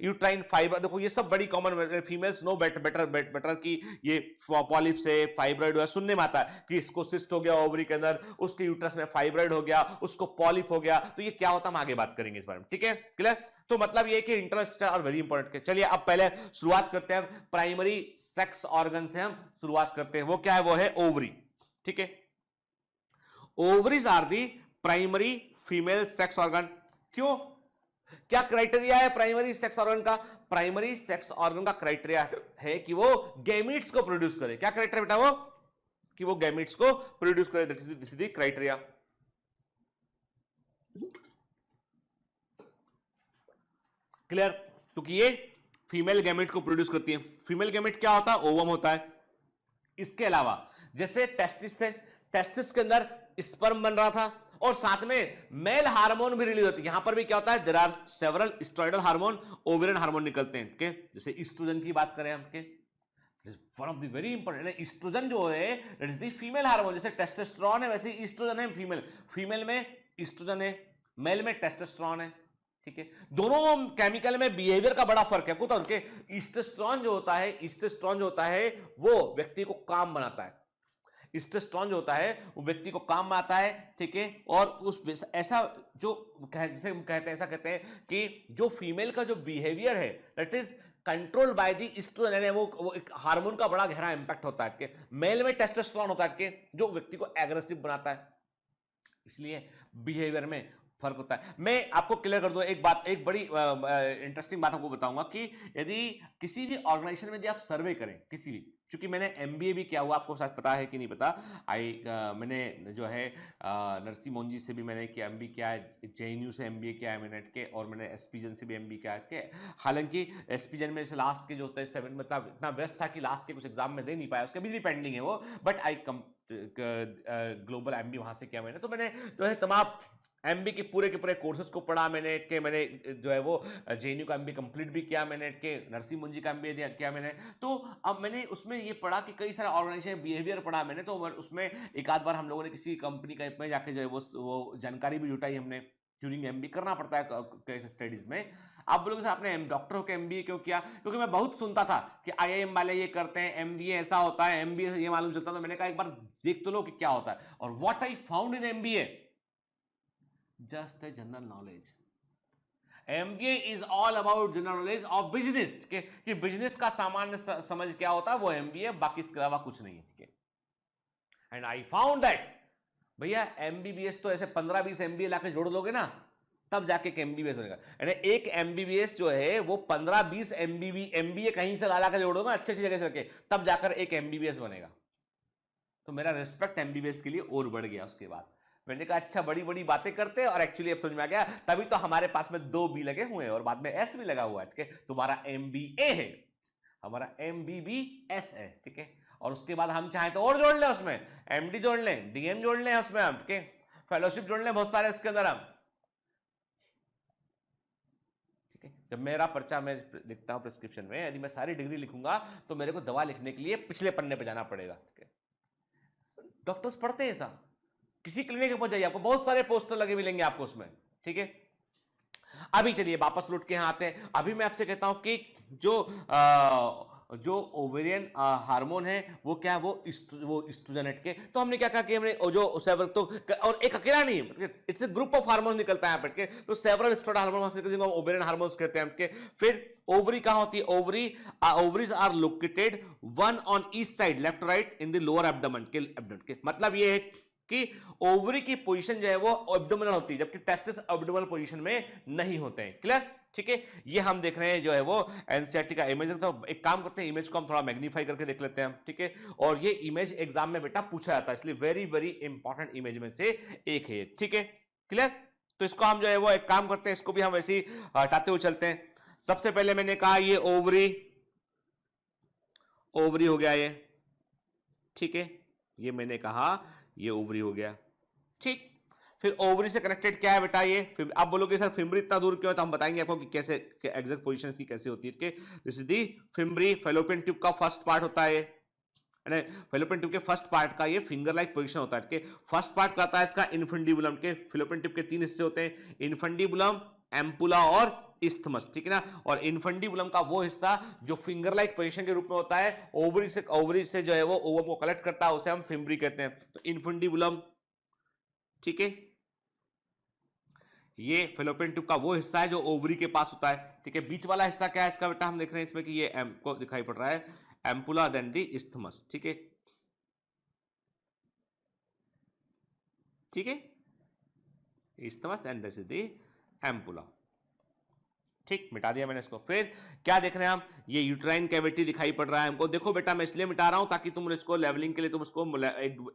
Uterine fibre, देखो ये सब बड़ी कॉमन, फीमेल्स नो बेटर की ये पॉलिप्स है, फाइब्रॉइड है, सुनने में आता है कि इसको सिस्ट हो गया ओवरी के अंदर, उसके यूट्रस में फाइब्रॉइड हो गया, उसको पॉलिप हो गया, तो ये क्या होता है हम आगे बात करेंगे इस बारे में, ठीक है, क्लियर। तो मतलब ये कि इंटरस्टेलर और वेरी इंपॉर्टेंट। चलिए अब पहले शुरुआत करते हैं प्राइमरी सेक्स ऑर्गन से, हम शुरुआत करते हैं, वो क्या है, वो है ओवरी, ठीक है। Ovaries are the primary female sex organ. क्यों, क्या क्राइटेरिया है प्राइमरी सेक्स ऑर्गन का? प्राइमरी सेक्स ऑर्गन का क्राइटेरिया है कि वो गैमीट्स को प्रोड्यूस करे। क्या क्राइटेरिया बेटा? वो कि वो गैमीट्स को प्रोड्यूस करे, this is the criteria. Clear? क्योंकि ये फीमेल गैमेट को प्रोड्यूस करती है। फीमेल गैमेट क्या होता है? ओवम होता है। इसके अलावा जैसे टेस्टिस थे, टेस्टिस के अंदर स्पर्म बन रहा था और साथ में मेल हार्मोन भी रिलीज होती है। यहां पर भी क्या होता है? There are several steroidal hormone, ovarian hormone निकलते हैं, okay? जैसे ईस्ट्रोजन की बात करें हम, one of the very important, oestrogen जो है it is the female hormone. जैसे टेस्टोस्टेरोन है वैसे ईस्ट्रोजन है फीमेल में ईस्ट्रोजन है, मेल में टेस्टोस्टेरोन है, ठीक है। दोनों केमिकल में बिहेवियर का बड़ा फर्क है। कुछ उनके ईस्ट्रोजन जो होता है वो व्यक्ति को काम बनाता है, ईस्ट्रोजन जो होता है वो व्यक्ति को काम में आता है, ठीक है। और उस ऐसा जो जैसे हम कहते हैं, ऐसा कहते हैं कि जो फीमेल का जो बिहेवियर है that is controlled by the oestrogen, वो एक हार्मोन का बड़ा गहरा इंपैक्ट होता है, ठीक है। मेल में टेस्टोस्टेरोन होता है, जो व्यक्ति को एग्रेसिव बनाता है, इसलिए बिहेवियर में फर्क होता है। मैं आपको क्लियर कर दूं एक बात, एक बड़ी इंटरेस्टिंग बात आपको बताऊंगा कि यदि किसी भी ऑर्गेनाइजेशन में यदि आप सर्वे करें, किसी भी, क्योंकि मैंने एमबीए भी किया हुआ, आपको शायद पता है कि नहीं पता, मैंने जो है नरसी मोंजी से भी मैंने किया, एमबी किया है, जेएनयू से एमबीए किया है मिनट के, और मैंने एसपीजन से भी एमबी किया है। हालांकि एसपीजन में लास्ट के जो होते हैं 7 मतलब इतना व्यस्त था कि लास्ट के कुछ एग्जाम में दे नहीं पाया, उसके भी पेंडिंग है वो, बट आई ग्लोबल एमबी वहां से किया मैंने। तो मैंने जो है तमाम एमबी के पूरे कोर्सेज को पढ़ा मैंने, मैंने जो है वो जेएनयू का एमबी कंप्लीट भी किया मैंने, नरसी मुंजी का एमबी किया मैंने। तो अब मैंने उसमें ये पढ़ा कि कई सारे ऑर्गेनाइजेशन बिहेवियर पढ़ा मैंने, तो उसमें एक आध बार हम लोगों ने किसी कंपनी का में जाके जो है वो जानकारी भी जुटाई हमने। ट्यूरिंग एमबी करना पड़ता है कैसे स्टडीज में। आप बोलोगे आपने डॉक्टर होकर एमबीए क्यों किया? क्योंकि मैं बहुत सुनता था कि आईआईएम वाले ये करते हैं, एमबीए ऐसा होता है, एमबीए से ये मालूम चलता, तो मैंने कहा एक बार देख तो लो कि क्या होता है। और what I found in MBA, just a general knowledge. MBA is all about general knowledge of business, कि बिजनेस का सामान्य समझ क्या होता है वो MBA, बाकी इसके अलावा कुछ नहीं है, ठीक है। एंड आई फाउंड दैट भैया MBBS तो ऐसे 15-20 MBA लाके जोड़ दोगे ना तब जाके एक MBBS बनेगा। यानी एक MBBS जो है वो 15-20 MBA कहीं से ला के जोड़ो ना अच्छी जगह से रखे, तब जाकर एक MBBS बनेगा। तो मेरा रिस्पेक्ट MBBS के लिए और बढ़ गया। उसके बाद मैंने कहा अच्छा बड़ी बड़ी बातें करते हैं, और एक्चुअली अब समझ में आ गया, तभी तो हमारे पास में 2 बी लगे हुए हैं और बाद में एस भी लगा हुआ है, ठीक है। तुम्हारा MBA है, हमारा MBBS है, ठीक है। और उसके बाद हम चाहें तो और जोड़ लें, उसमें MD जोड़ लें, DM जोड़ लें, उसमें हम, ठीक है, फेलोशिप जोड़ लें, बहुत सारे उसके अंदर हम, ठीक है। जब मेरा पर्चा मैं लिखता हूं प्रिस्क्रिप्शन में, यदि मैं सारी डिग्री लिखूंगा तो मेरे को दवा लिखने के लिए पिछले पन्ने पे जाना पड़ेगा, ठीक है। डॉक्टर्स पढ़ते हैं ऐसा, किसी क्लिनिक पर जाइए आपको बहुत सारे पोस्टर लगे मिलेंगे आपको उसमें, ठीक है। अभी चलिए वापस लौट के यहां आते हैं। अभी मैं आपसे कहता हूं कि जो ओवेरियन हार्मोन है वो क्या है, वो एस्ट्रोजन के। तो हमने क्या कहा कि हमने जो सेवरल, तो और एक अकेला नहीं, it's a group of hormone निकलता है आपके, तो सेवरल स्टेरॉइड हार्मोन जिनको हम ओवेरियन हार्मोन्स कहते हैं आपके। फिर ओवरी कहां होती है? Ovaries are located one on each side, left right, in the lower abdomen के। मतलब ये है कि ओवरी की पोजीशन जो है वो एब्डोमिनल होती है, जबकि टेस्टिस एब्डोमिनल पोजीशन में नहीं होते हैं। क्लियर? ठीक है। ये हम देख रहे हैं जो है वो एनसीईआरटी का इमेज। तो एक काम करते हैं, इमेज को हम थोड़ा मैग्नीफाई करके देख लेते हैं, ठीक है। और ये इमेज एग्जाम में बेटा पूछा जाता है, इसलिए वेरी वेरी इंपॉर्टेंट इमेज में से एक है, ठीक है। क्लियर? तो इसको हम जो है वो एक काम करते हैं, इसको भी हम वैसे ही हटाते हुए चलते हैं। सबसे पहले मैंने कहा ये ओवरी हो गया ये, ठीक है। ये मैंने कहा ये ओवरी हो गया, ठीक। फिर ओवरी से कनेक्टेड क्या है बेटा? ये आप बोलोगे सर फिम्बरी इतना दूर क्यों है, तो हम बताएंगे आपको कि कैसे एग्जैक्ट पोजीशन की कैसे होती है। This is the fimbriae, fallopian tube का फर्स्ट पार्ट होता है, फेलोपियन ट्यूब के फर्स्ट पार्ट का ये फिंगर लाइक पोजीशन होता है। फर्स्ट पार्ट कहता है इसका इनफंडिबुलम के। फेलोपियन ट्यूब के 3 हिस्से होते हैं, इनफंडिबुलम, एम्पुला और इस्थमस, ठीक है ना। और इन्फंडिबुलम का वो हिस्सा जो फिंगर लाइक पोजीशन के रूप में होता है, ओवरी से जो है वो ओवम को कलेक्ट करता है, उसे हम फिम्बरी कहते हैं। तो इन्फंडिबुलम, ठीक है, ये फेलोपियन ट्यूब का वो हिस्सा है जो ओवरी के पास होता है, ठीक है। बीच वाला हिस्सा क्या है इसका बेटा, हम देख रहे हैं इसमें कि ये एम को दिखाई पड़ रहा है, एम्पुला देन दी इस्थमस, ठीक है, ठीक है, isthmus and this is the ampulla, ठीक, मिटा दिया मैंने इसको। फिर क्या देख रहे हैं हम, ये यूट्राइन कैविटी दिखाई पड़ रहा है हमको। देखो बेटा मैं इसलिए मिटा रहा हूं ताकि तुम इसको लेवलिंग के लिए तुम इसको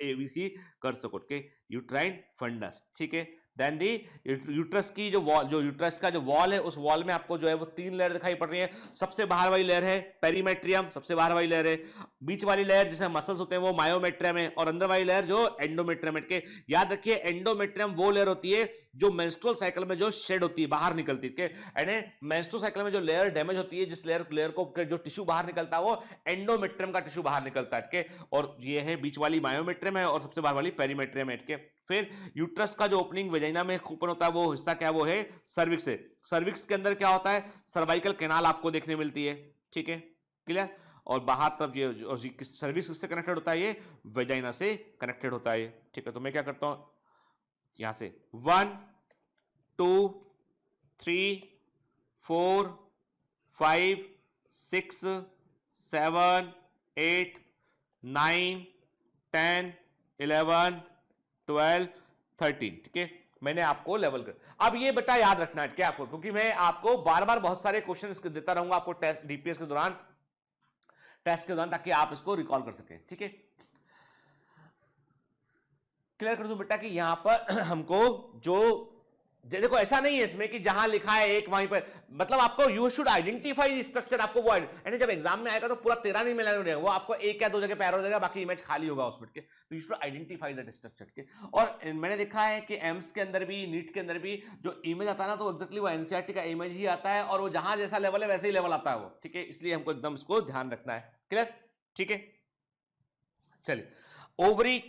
एबीसी कर सको, ठीक, यूट्राइन फंडस, ठीक है। देन दी यूट्रस की जो वॉल, जो यूट्रस का जो वॉल है, उस वॉल में आपको जो है वो 3 लेयर दिखाई पड़ रही है। सबसे बाहर वाली लेयर है पेरीमेट्रियम, सबसे बाहर वाली लेयर है। बीच वाली लेयर जिसे मसल्स होते हैं वो मायोमेट्रियम है, और अंदर वाली लेयर जो एंडोमेट्रियम है, के याद रखिए एंडोमेट्रियम वो लेयर होती है जो मेंस्ट्रुअल साइकिल में जो शेड होती है, बाहर निकलती है, यानी मेंस्ट्रुअल साइकिल में जो लेयर डैमेज होती है, जिस लेयर को जो टिश्यू बाहर निकलता है वो एंडोमेट्रियम का टिश्यू बाहर निकलता है, ठीक है। और ये है बीच वाली मायोमेट्रियम है, और सबसे बाहर वाली पेरीमेट्रियम है, ठीक है। फिर यूट्रस का जो ओपनिंग वेजाइना में ओपन होता है वो हिस्सा क्या, वो है सर्विक्स है। सर्विक्स के अंदर क्या होता है, सर्वाइकल कैनाल आपको देखने मिलती है, ठीक है, क्लियर। और बाहर तब ये सर्विक्स किससे कनेक्टेड होता है, ये वेजाइना से कनेक्टेड होता है, ठीक है। तो मैं क्या करता हूं, यहां से 1 2 3 4 5 6 7 8 9 10 11 12 13, ठीक है। मैंने आपको लेवल कर, अब ये बेटा याद रखना है क्या आपको, क्योंकि मैं आपको बार बार बहुत सारे क्वेश्चन देता रहूंगा आपको टेस्ट डीपीएस के दौरान, टेस्ट के दौरान, ताकि आप इसको रिकॉल कर सकें, ठीक है। क्लियर कर दूं बेटा कि यहां पर हमको जो देखो ऐसा नहीं है इसमें कि जहां लिखा है एक वहीं पर, मतलब आपको यू शुड आइडेंटिफाई स्ट्रक्चर, आपको वो यानी जब एग्जाम में आएगा तो पूरा 13 नहीं मिलेगा, वो आपको एक या 2 जगह पैर हो जाएगा, बाकी इमेज खाली होगा उसमें, ठीक है। तो you should identify that structure, ठीक है। और मैंने देखा है कि एम्स के अंदर भी, नीट के अंदर भी जो इमेज आता है ना, तो एक्जेक्टली वो एनसीईआरटी का इमेज ही आता है, और वो जहां जैसा लेवल है वैसे ही लेवल आता है वो, ठीक है। इसलिए हमको एकदम इसको ध्यान रखना है, क्लियर, ठीक है। चलिए, ovary,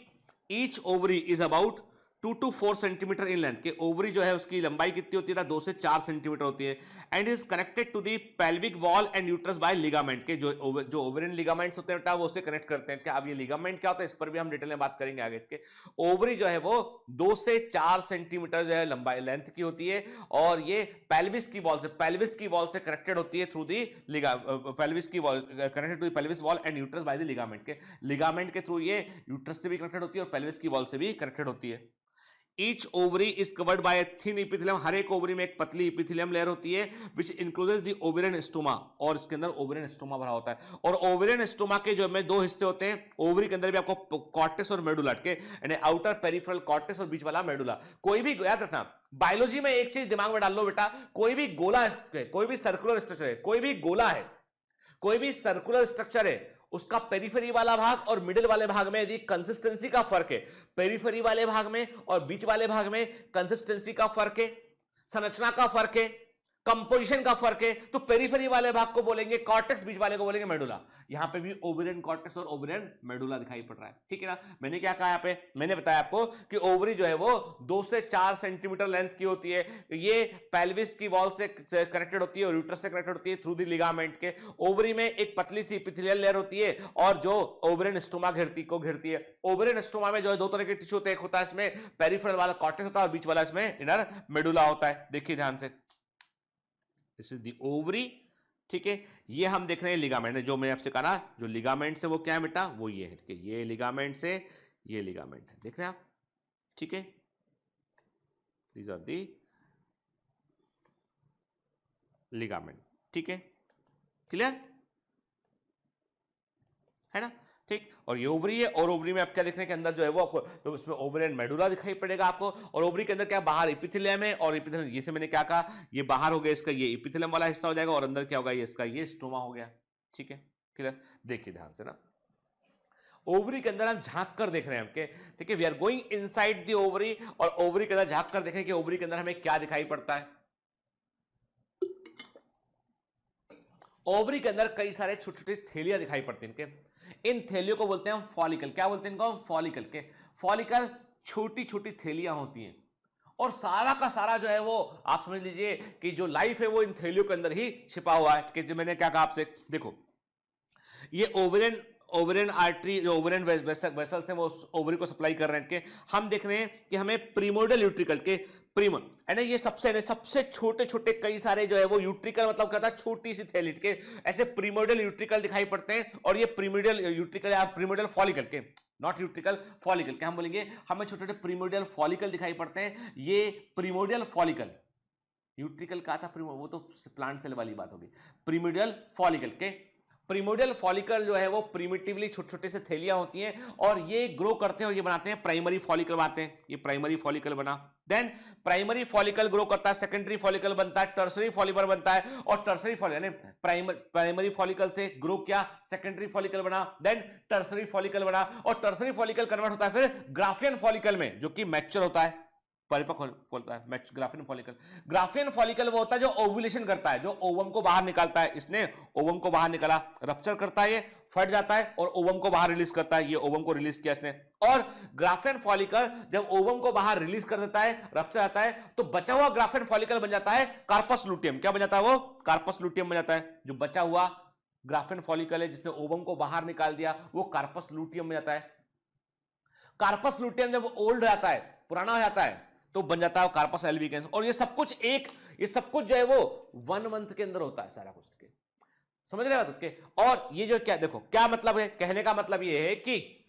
each ovary is about 2 to 4 centimetre in length, के ओवरी जो है उसकी लंबाई कितनी होती है, 2 से 4 सेंटीमीटर होती है, and is connected to the pelvic wall and uterus by ligament, के जो ओवरियन लिगामेंट्स होते हैं वो उससे कनेक्ट करते हैं। क्या अब ये लिगामेंट क्या होता है, इस पर भी हम डिटेल में बात करेंगे आगे, के ओवरी जो है वो 2 से 4 सेंटीमीटर जो है लंबाई लेंथ की होती है, और ये पेल्विस की वॉल से कनेक्टेड होती है थ्रू दी पेल्विस की wall, connected to the pelvis wall and uterus by the ligament के थ्रू ये यूट्रस से भी कनेक्टेड होती है और पेल्विस की वॉल से भी कनेक्टेड होती है। Each ovary is covered by a thin epithelium, हर एक ओवरी में एक पतली इपिथेलियम लेयर होती है, which includes the ovarian stoma, और इसके अंदर ओवेरियन स्टोमा भरा होता है। और ओवेरियन स्टोमा के जो में 2 हिस्से होते हैं, ओवरी के अंदर भी आपको कॉर्टेक्स और मेडुला, के यानी आउटर पेरिफेरल कॉर्टेक्स और बीच वाला मेडुला। कोई भी याद रखना, बायोलॉजी में एक चीज दिमाग में डाल लो बेटा, कोई भी गोला है, कोई भी सर्कुलर स्ट्रक्चर है, कोई भी गोला है, कोई भी सर्कुलर स्ट्रक्चर है, उसका पेरिफेरी वाला भाग और मिडिल वाले भाग में यदि कंसिस्टेंसी का फर्क है, पेरिफेरी वाले भाग में और बीच वाले भाग में कंसिस्टेंसी का फर्क है, संरचना का फर्क है, कंपोजिशन का फर्क है, तो पेरिफेरी वाले भाग को बोलेंगे कॉर्टेक्स, बीच वाले को बोलेंगे मेडुला। यहां पे भी ओवेरियन कॉर्टेक्स और ओवेरियन मेडुला दिखाई पड़ रहा है, ठीक है ना। मैंने क्या कहा, यहाँ पे मैंने बताया आपको कि ओवरी जो है वो 2 से 4 सेंटीमीटर लेंथ की होती है, ये पेल्विस की वॉल से कनेक्टेड होती है और यूट्रस से कनेक्टेड होती है थ्रू दी लिगामेंट के। ओवरी में एक पतली सी एपिथेलियल लेयर होती है, और जो ओवेरियन स्टोमा घेरती है। ओवेरियन स्टोमा में जो है 2 तरह के टिश्यू होते हैं, एक होता है इसमें पेरिफेरल वाला कॉर्टेक्स होता है, और बीच वाला इसमें इनर मेडुला होता है। देखिए ध्यान से, दिस इज द ओवरी, ठीक है। ये हम देख रहे हैं लिगामेंट, जो मैंने आपसे कहा ना, जो लिगामेंट से वो क्या है बेटा, वो ये है, ठीक है। ये लिगामेंट से ये लिगामेंट है, देख रहे हैं आप, ठीक है। दीज आर दी लिगामेंट, ठीक है, क्लियर है ना, ठीक। और ये ओवरी है, और ओवरी में आप क्या देख रहे हैं कि अंदर जो है वो आपको, तो उसमें ओवेरियन मेडुला दिखाई पड़ेगा आपको, और ओवरी के अंदर क्या, बाहर एपिथेलियम है, और एपिथेलियम ये से मैंने क्या कहा, ये बाहर हो गया, इसका ये एपिथेलियम वाला हिस्सा हो जाएगा, और अंदर क्या होगा, ये इसका ये स्टोमा हो गया, ठीक है, क्लियर। देखिए ध्यान से ना, ओवरी के अंदर हम झांक कर देख रहे हैं हमके, ठीक है। We are going inside the ovary, और ओवरी के अंदर झांक कर देखें कि ओवरी के अंदर हमें क्या दिखाई पड़ता है। ओवरी के अंदर कई सारे छोटे छोटे थैलियां दिखाई पड़ती हैं इनके, इन थैलियों को बोलते हैं हम फॉलिकल। क्या बोलते हैं इनको, फॉलिकल। के फॉलिकल छोटी छोटी थैलियां होती हैं, और सारा का सारा जो है वो आप समझ लीजिए कि जो लाइफ है वो इन थैलियों के अंदर ही छिपा हुआ है कि जो मैंने क्या कहा आपसे, देखो ये ओवेरियन ओवेरियन आर्टरी जो ओवेरियन वेसल्स हैं वो ओवरी को सप्लाई कर रहे हैं कि हम देख रहे हैं कि हमें प्रीमोर्डियल यूट्रिकल के प्रीमो है ना, ये सबसे छोटे छोटे कई सारे जो है वो यूट्रिकल मतलब क्या होता है छोटी सी थैलिड के ऐसे प्रीमोर्डियल यूट्रिकल दिखाई पड़ते हैं। और ये प्रीमोर्डियल यूट्रिकल या प्रीमोर्डियल फॉलिकल के, नॉट यूट्रिकल फॉलिकल, क्या हम बोलेंगे, हमें छोटे छोटे प्रीमोर्डियल फॉलिकल दिखाई पड़ते हैं। ये प्रीमोर्डियल फॉलिकल, यूट्रिकल का था वो तो प्लांट सेल वाली बात होगी। प्रीमोर्डियल फॉलिकल के, प्रीमोर्डियल फॉलिकल जो है वो प्रिमिटिवली छोटे छोटे से थैलियां होती हैं और ये ग्रो करते हैं और ये बनाते हैं प्राइमरी फॉलिकल बनाते हैं। ये प्राइमरी फॉलिकल बना, देन प्राइमरी फॉलिकल ग्रो करता है, सेकेंडरी फॉलिकल बनता है, टर्सरी फॉलिकल बनता है और टर्सरी फॉलिकल यानी प्राइमरी फॉलिकल से ग्रो किया, सेकेंडरी फॉलिकल बना, देन टर्सरी फॉलिकल बना और टर्सरी फॉलिकल कन्वर्ट होता है फिर ग्राफियन फॉलिकल में जो कि मैच्योर होता है, परिपक्व होता है। ग्राफियन फॉलिकल, ग्राफियन फॉलिकल वो होता है जो ओव्यूलेशन करता है, जो ओवम को बाहर निकालता है। इसने ओवम को बाहर निकाला, रप्चर करता है, ये फट जाता है और ओवम को बाहर रिलीज करता है। ये ओवम को रिलीज किया इसने। और ग्राफियन फॉलिकल जब ओवम को बाहर रिलीज कर देता है, रप्चर आता है, तो बचा हुआ ग्राफियन फॉलिकल बन जाता है कार्पस लुटियम। क्या बन जाता है वो? कार्पस लुटियम बन जाता है। जो बचा हुआ ग्राफियन फॉलिकल है जिसने ओवम को बाहर निकाल दिया वो कार्पस लुटियम बन जाता है। कार्पस लुटियम जब ओल्ड रहता है, पुराना हो जाता है, तो बन जाता है कार्पस एल्बिकेंस। और ये सब कुछ जो है वो 1 मंथ के अंदर होता है सारा कुछ के, समझ रहे बात के। और ये जो क्या, देखो क्या मतलब है, कहने का मतलब ये है कि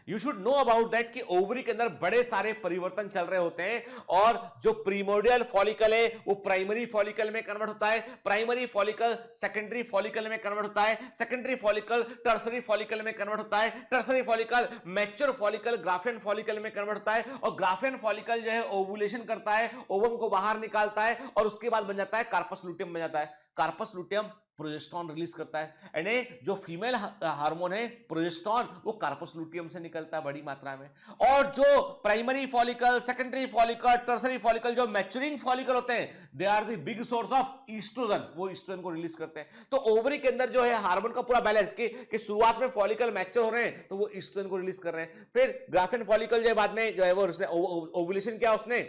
you should know about that कि ओवरी के अंदर बड़े सारे परिवर्तन चल रहे होते हैं और जो प्रीमोर्डियल फॉलिकल है वो प्राइमरी फॉलिकल में कन्वर्ट होता है, प्राइमरी फॉलिकल सेकेंडरी फॉलिकल में कन्वर्ट होता है, सेकेंडरी फॉलिकल टर्सरी फॉलिकल में कन्वर्ट होता है, tertiary follicle mature follicle Graafian follicle में कन्वर्ट होता है और ग्राफियन फॉलिकल जो है ओवुलेशन करता है, ओवम को बाहर निकालता है और उसके बाद बन जाता है कार्पस लुटियम बन जाता है। कार्पस लुटियम प्रोजेस्टेरॉन रिलीज करता है, यानी जो फीमेल हार्मोन है प्रोजेस्टेरॉन वो कार्पस लुटियम से निकलता है बड़ी मात्रा में। और जो primary follicle, secondary follicle, tertiary follicle, जो मैच्योरिंग फॉलिकल होते हैं, they are the big source of oestrogen, वो ईस्ट्रोजन को रिलीज करते हैं। तो ओवरी के अंदर जो है हार्मोन का पूरा बैलेंस कि शुरुआत में फॉलिकल मैच्योर हो रहे हैं तो वो ईस्ट्रोजन को रिलीज कर रहे हैं। फिर ग्राफियन फॉलिकल जो है बाद में जो है वो ओवुलेशन किया उसने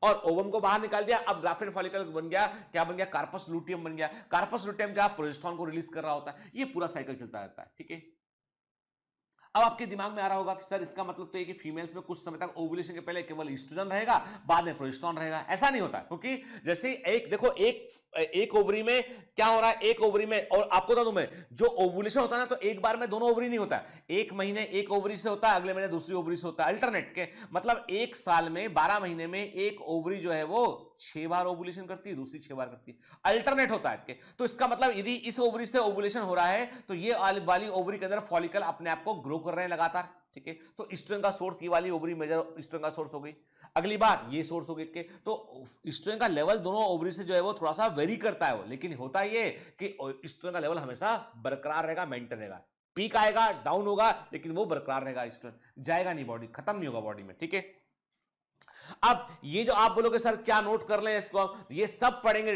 और ओवम को बाहर निकाल दिया, अब ग्राफियन फॉलिकल बन गया, क्या बन गया, कार्पस लुटियम बन गया। कार्पस लुटियम क्या, प्रोजेस्टेरॉन को रिलीज कर रहा होता है। ये पूरा साइकिल चलता रहता है, ठीक है। अब आपके दिमाग में आ रहा होगा कि सर इसका मतलब तो ये कि फीमेल्स में कुछ समय तक ओवुलेशन के पहले केवल ईस्ट्रोजन रहेगा, बाद में प्रोजेस्टेरॉन रहेगा। ऐसा नहीं होता, क्योंकि जैसे देखो एक ओवरी में क्या हो रहा है, एक ओवरी में, और आपको बता दूं मैं, जो ओवुलेशन होता है ना तो एक बार में दोनों ओवरी नहीं होता, एक महीने एक ओवरी से होता है, अगले महीने दूसरी ओवरी से होता है, अल्टरनेट के मतलब एक साल में 12 महीने में एक ओवरी जो है वो 6 बार ओवुलेशन करती है, दूसरी 6 बार करती है, अल्टरनेट होता है। तो इसका मतलब यदि इस ओवरी से ओवुलेशन हो रहा है तो ये वाली ओवरी के अंदर फॉलिकल अपने आप को ग्रो कर रहे हैं लगातार, ठीक है। तो ईस्ट्रोजन का सोर्स ये वाली ओवरी मेजर ईस्ट्रोजन का सोर्स हो गई, अगली बार ये सोर्स हो गई के। तो ईस्ट्रोजन का लेवल दोनों ओवरी से जो है वो थोड़ा सा वेरी करता है वो, लेकिन होता ये कि ईस्ट्रोजन का लेवल हमेशा बरकरार रहेगा, मेंटेन रहेगा। पीक आएगा, डाउन होगा, लेकिन वो बरकरार रहेगा, ईस्ट्रोजन जाएगा नहीं, बॉडी खत्म नहीं होगा बॉडी में, ठीक है। अब ये जो आप बोलोगे सर क्या नोट कर लें इसको, ये सब पढ़ेंगे